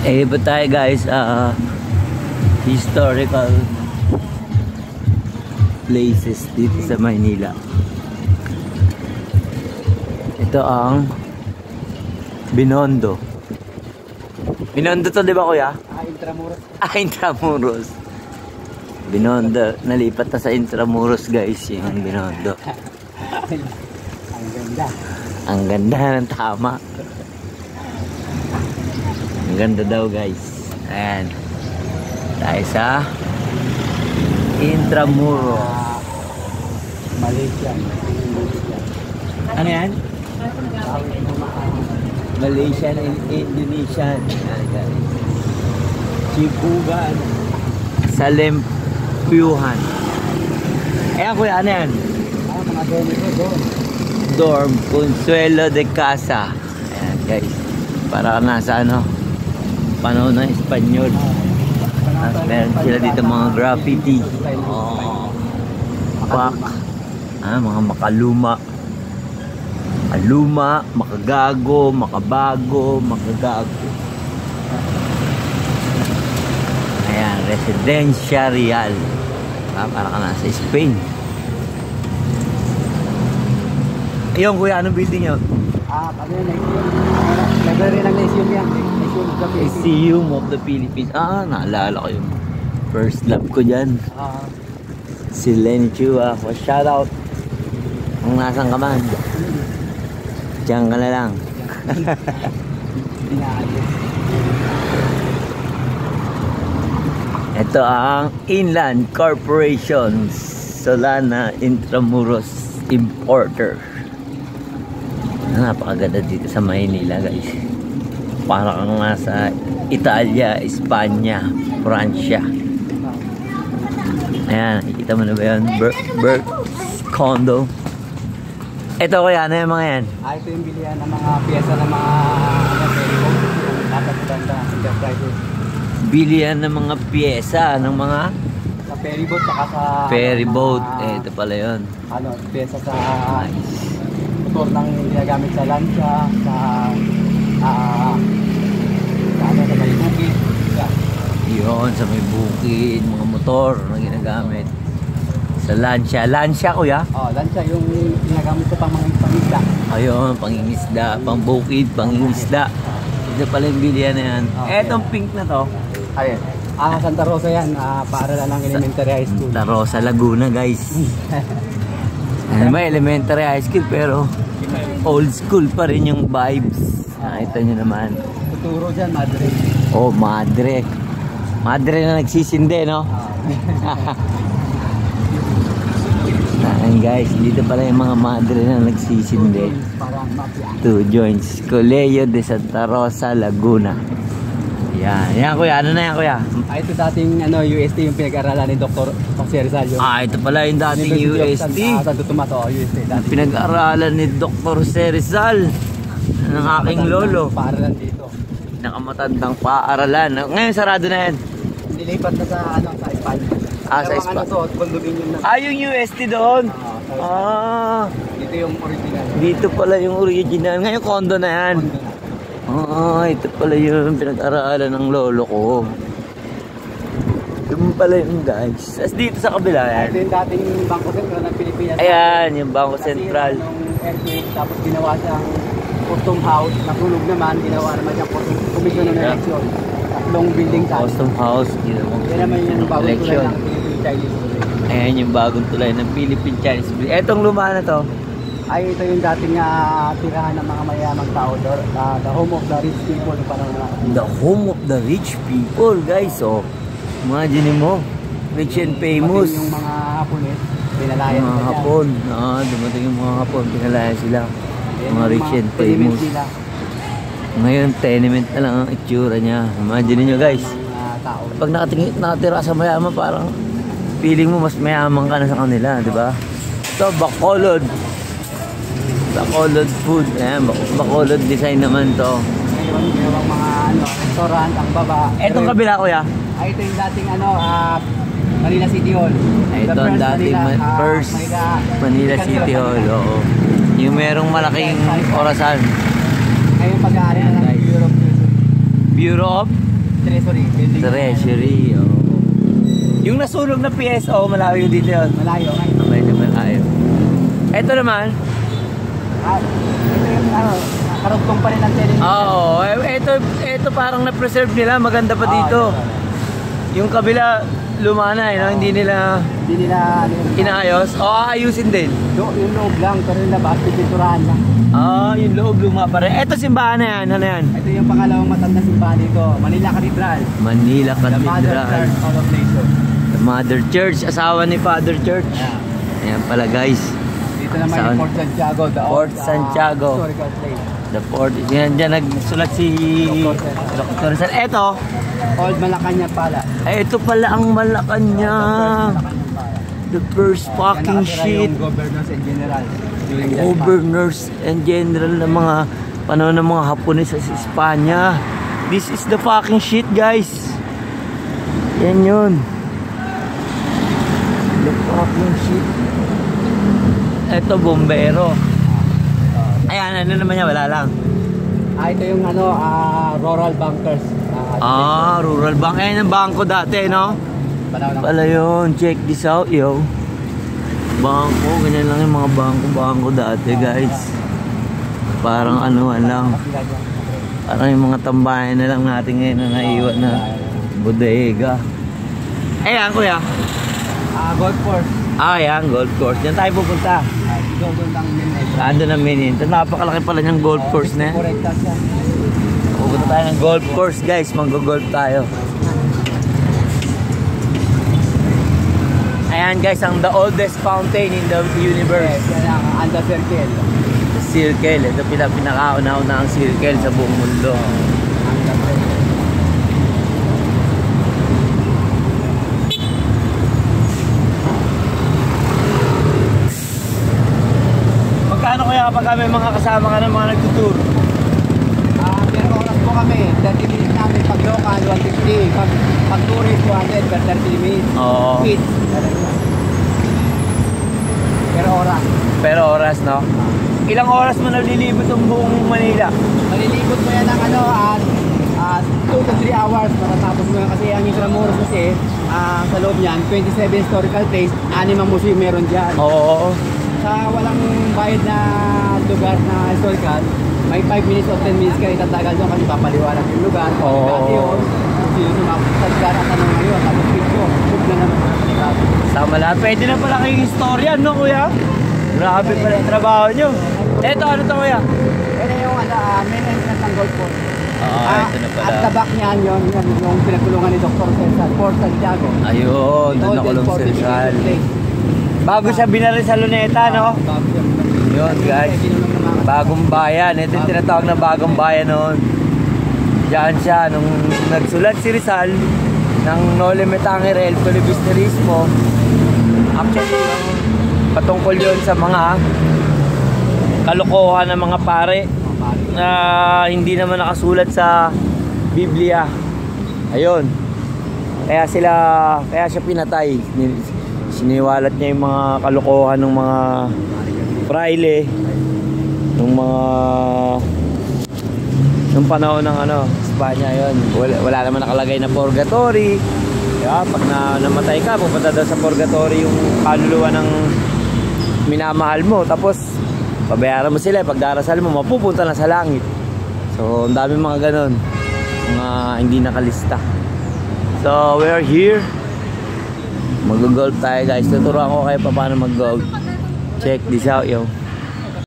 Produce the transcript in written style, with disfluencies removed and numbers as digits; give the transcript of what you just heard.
Iba tayo guys, historical places dito sa Maynila. Ito ang Binondo. Binondo to, di ba kuya? Intramuros. Intramuros. Binondo, nalipat na sa Intramuros guys, yung Binondo. Ang ganda. Ang ganda ng tama. Ang ganda daw guys. Ayan. Tayo sa Intramuros. Malaysia. Ano yan? Malaysian and Indonesian. Ayan guys. Sibugan. Salempiuhan. Ayan kuya, ano yan? Mga dorm. Dorm Consuelo de Casa. Ayan guys. Para nasa ano, panahon ng Espanyol. Tapos meron sila dito mga graffiti. Pak. Mga makaluma. Makaluma, makagago, makabago, makagago. Ayan, Residencia Real. Para ka nasa Spain. Ayun kuya, anong building yun? Ano yun? Library ng Lyceum yan. Lyceum of the Philippines. Naalala ko yung first love ko dyan. Si Lenny Chua. Shout out. Kung nasan ka man. Diyan ka na lang. Ito ang Inland Corporation Solana Intramuros Importer. Napakaganda dito sa Maynila guys. Para kang nasa Italia, Espanya, Francia. Ayan, nakikita mo na ba yun? Burke's Condo. Ito kaya, ano yung mga yan? Ito yung bilihan ng mga piyesa ng mga ferryboat. Dapat ganda, enterprises. Bilihan ng mga piyesa ng mga sa ferryboat saka sa ferryboat. Ito pala yun. Piyesa sa motor ng ginagamit sa lancha, sa may bukid. Yun, sa may bukid, mga motor na ginagamit. Sa lancha. Lancha kuya? Lancha yung ginagamit ko pang mga pangisda. Ayun, pangingisda, pang bukid, pangingisda. Ito pala yung bilihan na yan. Etong pink na to. Ayun. Santa Rosa yan. Paaralan ng elementary high school. Santa Rosa, Laguna guys. May elementary high school pero old school pa rin yung vibes. Nakita nyo naman. Tuturo dyan, madre. Madre. Madre na nagsisindi, no? Ayan guys, dito pala yung mga madre na nagsisindi. Two joints. Colegio de Santa Rosa, Laguna. Yan kuya, ano na yan kuya? Ito dating UST yung pinag-aralan ni Dr. Jose Rizal. Ito pala yung dating UST. Santo Tomato, UST. Pinag-aralan ni Dr. Jose Rizal ng aking lolo. Paaralan dito. Nakamatandang paaralan. Ngayon sarado na yan. Nilipat na sa sa Espanya. Sa Espanya. Condominium na. Yung UST doon. Dito yung original. Dito pala yung original. Ngayon condo na yan. Ito pala yung pinag-aralan ng lolo ko. Ito pala yung guys. As dito sa kabila yan. Ito yung dating Bangko Sentral ng Pilipinas. Ayan, yung Bangko Sentral. Kasi nung earthquake, tapos ginawa siyang custom house. Natulog naman, ginawa naman siyang commission ng election. Tatlong building tayo. Custom house. Yan naman yung bagong tulay ng Philippine Chinese. Ayan yung bagong tulay ng Philippine Chinese. Etong luma na to. Ito yung dating tirahan ng mga mayamang tao. The home of the rich people. The home of the rich people, guys. Imagine mo, rich and famous. Yung mga Hapones, pinalayan mga Hapon. Dumating yung mga Hapon, pinalayan sila. Mga rich and famous. Ngayon, tenement na lang ang itsura niya. Imagine nyo, guys. Pag nakatira sa mayaman, parang feeling mo mas mayaman ka na sa kanila, di ba? Ito, Bacolod. Bacolod food. Ayan, Bacolod design naman to. Ngayon, yung mga restaurant, ang baba. Etong kabila kuya? Ito yung dating Manila City Hall. Ito ang dating first Manila City Hall. Yung merong malaking orasan. Ngayon pag-aari na ng Europe. Bureau of Treasury. Building Treasury. Oh. Yung nasunog na PSO, malayo dito yun. Malayo. Medyo malayo. Ito naman. Ito yung karugtong pa rin ang tenement. Oo. Ito parang na-preserve nila. Maganda pa dito. Yung kabila, lumana no? Hindi nila inaayos. O, aayusin din. Yung loob lang, pero yung labas, pipinturahan lang. Yung loob luma pa rin. Ito simbahan na yan. Ano yan? Ito yung pangalawang matanda simbahan dito. Manila Cathedral. Manila The Mother Cathedral. Church of the Nation. The Mother Church. Asawa ni Father Church. Ayan pala guys. Dito naman yung Fort Santiago. Fort Santiago. Historical place. The Fort. Yan dyan nagsulat si Dr. Rizal. Ito. Old Malacanang pala. Ito pala ang Malacanang. The first fucking shit. Yung governors and generals. during that Governors and general ng mga panahon ng mga Hapones sa Espanya. This is the fucking shit, guys. Yan yun. The fucking shit. Ito, bombero. Ayan, ano naman yan? Wala lang. ito yung rural bunkers. Rural bank. Ayan ang bangko dati, no? Pala yun. Check this out, yo. Bangko. Ganyan lang yung mga bangko dati, guys. Parang anuan lang. Parang yung mga tambayan na lang natin ngayon na naiwan na bodega. Ayan, kuya. Golf course. Ayan, golf course. Diyan tayo pupunta. Doon lang minute. Doon ang minute. Napakalaki pala niyang golf course na yan. Correct siya. Pupunta tayo ng golf course, guys. Mag-golf tayo. Ayan, guys, ang the oldest fountain in the universe. Yan ang Anda Circle. The circle. Ito pinakauna-una ang circle sa buong mundo. Anda Circle. Magkano kaya kapag may mga kasama ka ng mga nagtutour? Pero oras po kami. 30 minutes namin pag local, 150. Pag tourist, 200 per 30 minutes. Oo. Kids. Pero oras. Pero oras, no? Ilang oras mo nalilibot ang buong Manila? Malilibot mo yan ng 2 to 3 hours matatapos mo yan kasi ang Intramuros kasi sa loob niyan 27 historical place, 6 ang museum meron dyan. Oo. Sa walang bayad na lugar na historical, may 5 minutes o 10 minutes ka itatagal doon kasi papaliwanag yung lugar. Oo. Dati yun, sino sumapit sa lugar at tanong ngayon, tapos picture, book na naman sa kanilado. Sama lahat. Pwede na pala kayong historian, no, kuya? Grabe pala yung trabaho nyo. Eto, ano to, kuya? Yan yung main entrance ng golf course. Ito na pala. At tabak niyan yun, yung pinagtulungan ni Dr. Cesar, Fort Santiago. Ayun, doon nakulong si Rizal. Bago siya binari sa Luneta, no? Yun, guys. Bagong bayan. Ito yung tinatawag na bagong bayan noon. Diyan siya, nung nagsulat si Rizal ng Noli Me Tangere El Filibusterismo. Actually, patungkol yun sa mga kalokohan ng mga pare na hindi naman nakasulat sa Biblia. Ayun. Kaya siya pinatay. Siniwalat niya yung mga kalokohan ng mga fraile nung panahon ng Espanya yun. Wala naman nakalagay na purgatory. Kaya pag namatay ka, pupunta daw sa purgatory yung kaluluwa ng minamahal mo. Tapos pabayaran mo sila, pagdarasal mo, mapupunta na sa langit. So, ang dami mga ganon. Mga hindi nakalista. So, we're here. Mag-golf tayo, guys. Tuturuan ko kayo paano mag-golf. Check this out, yo.